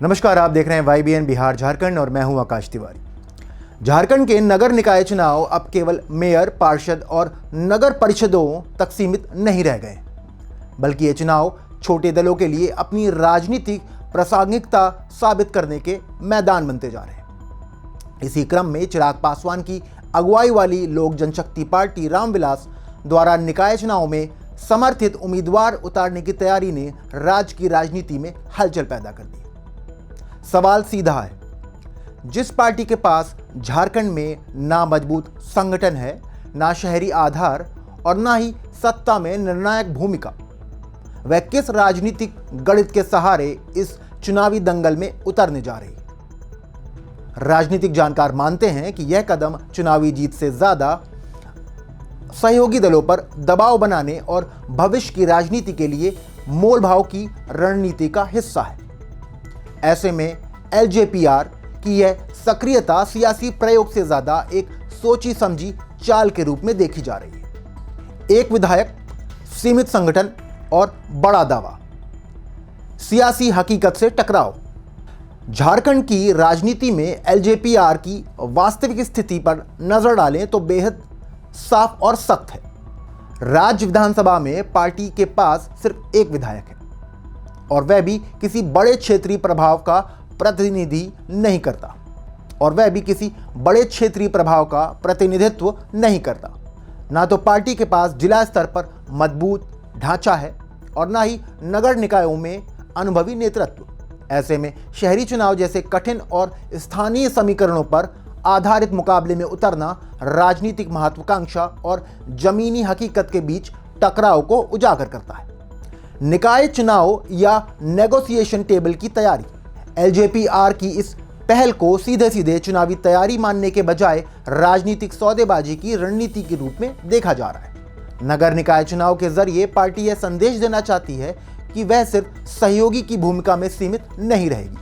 नमस्कार, आप देख रहे हैं YBN बिहार झारखंड और मैं हूं आकाश तिवारी। झारखंड के नगर निकाय चुनाव अब केवल मेयर, पार्षद और नगर परिषदों तक सीमित नहीं रह गए, बल्कि ये चुनाव छोटे दलों के लिए अपनी राजनीतिक प्रासंगिकता साबित करने के मैदान बनते जा रहे हैं। इसी क्रम में चिराग पासवान की अगुवाई वाली लोक जनशक्ति पार्टी रामविलास द्वारा निकाय चुनाव में समर्थित उम्मीदवार उतारने की तैयारी ने राज्य की राजनीति में हलचल पैदा कर दी। सवाल सीधा है, जिस पार्टी के पास झारखंड में ना मजबूत संगठन है, ना शहरी आधार और ना ही सत्ता में निर्णायक भूमिका, वह किस राजनीतिक गणित के सहारे इस चुनावी दंगल में उतरने जा रही है। राजनीतिक जानकार मानते हैं कि यह कदम चुनावी जीत से ज्यादा सहयोगी दलों पर दबाव बनाने और भविष्य की राजनीति के लिए मोलभाव की रणनीति का हिस्सा है। ऐसे में LJPR की यह सक्रियता सियासी प्रयोग से ज्यादा एक सोची समझी चाल के रूप में देखी जा रही है। एक विधायक, सीमित संगठन और बड़ा दावा, सियासी हकीकत से टकराव। झारखंड की राजनीति में LJPR की वास्तविक स्थिति पर नजर डालें तो बेहद साफ और सख्त है। राज्य विधानसभा में पार्टी के पास सिर्फ एक विधायक है और वह भी किसी बड़े क्षेत्रीय प्रभाव का प्रतिनिधित्व नहीं करता। ना तो पार्टी के पास जिला स्तर पर मजबूत ढांचा है और ना ही नगर निकायों में अनुभवी नेतृत्व। ऐसे में शहरी चुनाव जैसे कठिन और स्थानीय समीकरणों पर आधारित मुकाबले में उतरना राजनीतिक महत्वाकांक्षा और जमीनी हकीकत के बीच टकराव को उजागर करता है। निकाय चुनाव या नेगोशिएशन टेबल की तैयारी। LJPR की इस पहल को सीधे सीधे चुनावी तैयारी मानने के बजाय राजनीतिक सौदेबाजी की रणनीति के रूप में देखा जा रहा है। नगर निकाय चुनाव के जरिए पार्टी यह संदेश देना चाहती है कि वह सिर्फ सहयोगी की भूमिका में सीमित नहीं रहेगी।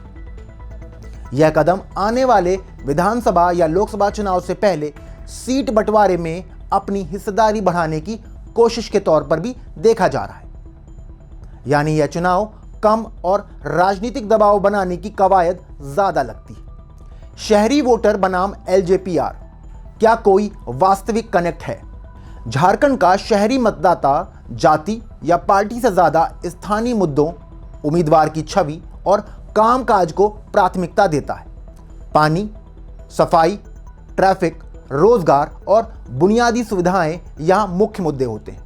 यह कदम आने वाले विधानसभा या लोकसभा चुनाव से पहले सीट बंटवारे में अपनी हिस्सेदारी बढ़ाने की कोशिश के तौर पर भी देखा जा रहा है। यानी यह चुनाव कम और राजनीतिक दबाव बनाने की कवायद ज्यादा लगती है। शहरी वोटर बनाम LJPR, क्या कोई वास्तविक कनेक्ट है? झारखंड का शहरी मतदाता जाति या पार्टी से ज्यादा स्थानीय मुद्दों, उम्मीदवार की छवि और कामकाज को प्राथमिकता देता है। पानी, सफाई, ट्रैफिक, रोजगार और बुनियादी सुविधाएं यहां मुख्य मुद्दे होते हैं।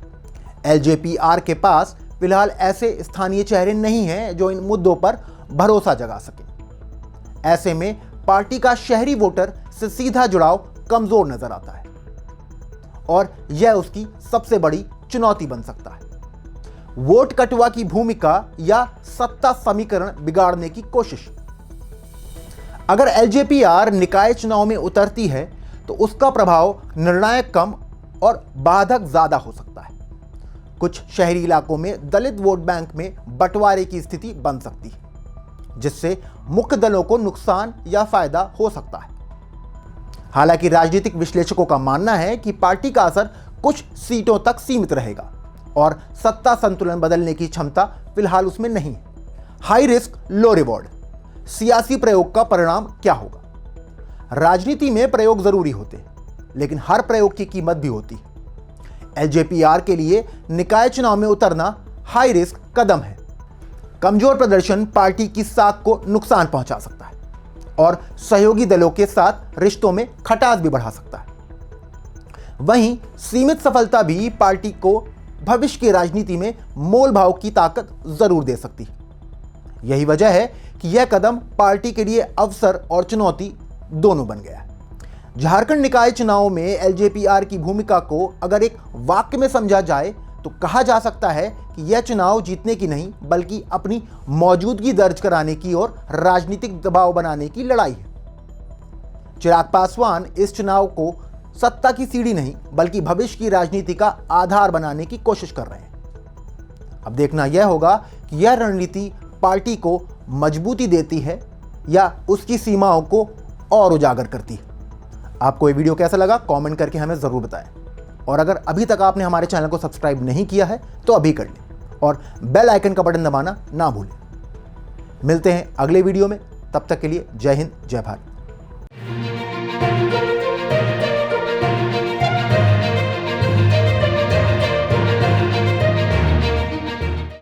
LJPR के पास फिलहाल ऐसे स्थानीय चेहरे नहीं हैं जो इन मुद्दों पर भरोसा जगा सके। ऐसे में पार्टी का शहरी वोटर से सीधा जुड़ाव कमजोर नजर आता है और यह उसकी सबसे बड़ी चुनौती बन सकता है। वोट कटुआ की भूमिका या सत्ता समीकरण बिगाड़ने की कोशिश। अगर LJPR निकाय चुनाव में उतरती है तो उसका प्रभाव निर्णायक कम और बाधक ज्यादा हो सकता है। कुछ शहरी इलाकों में दलित वोट बैंक में बंटवारे की स्थिति बन सकती है, जिससे मुख्य दलों को नुकसान या फायदा हो सकता है। हालांकि राजनीतिक विश्लेषकों का मानना है कि पार्टी का असर कुछ सीटों तक सीमित रहेगा और सत्ता संतुलन बदलने की क्षमता फिलहाल उसमें नहीं है। हाई रिस्क लो रिवॉर्ड, सियासी प्रयोग का परिणाम क्या होगा? राजनीति में प्रयोग जरूरी होते हैं, लेकिन हर प्रयोग की कीमत भी होती है। LJPR के लिए निकाय चुनाव में उतरना हाई रिस्क कदम है। कमजोर प्रदर्शन पार्टी की साख को नुकसान पहुंचा सकता है और सहयोगी दलों के साथ रिश्तों में खटास भी बढ़ा सकता है। वहीं सीमित सफलता भी पार्टी को भविष्य की राजनीति में मोलभाव की ताकत जरूर दे सकती है। यही वजह है कि यह कदम पार्टी के लिए अवसर और चुनौती दोनों बन गया है। झारखंड निकाय चुनाव में LJPR की भूमिका को अगर एक वाक्य में समझा जाए तो कहा जा सकता है कि यह चुनाव जीतने की नहीं, बल्कि अपनी मौजूदगी दर्ज कराने की और राजनीतिक दबाव बनाने की लड़ाई है। चिराग पासवान इस चुनाव को सत्ता की सीढ़ी नहीं, बल्कि भविष्य की राजनीति का आधार बनाने की कोशिश कर रहे हैं। अब देखना यह होगा कि यह रणनीति पार्टी को मजबूती देती है या उसकी सीमाओं को और उजागर करती है। आपको ये वीडियो कैसा लगा कमेंट करके हमें ज़रूर बताएं और अगर अभी तक आपने हमारे चैनल को सब्सक्राइब नहीं किया है तो अभी कर लें और बेल आइकन का बटन दबाना ना भूलें। मिलते हैं अगले वीडियो में, तब तक के लिए जय हिंद, जय भारत।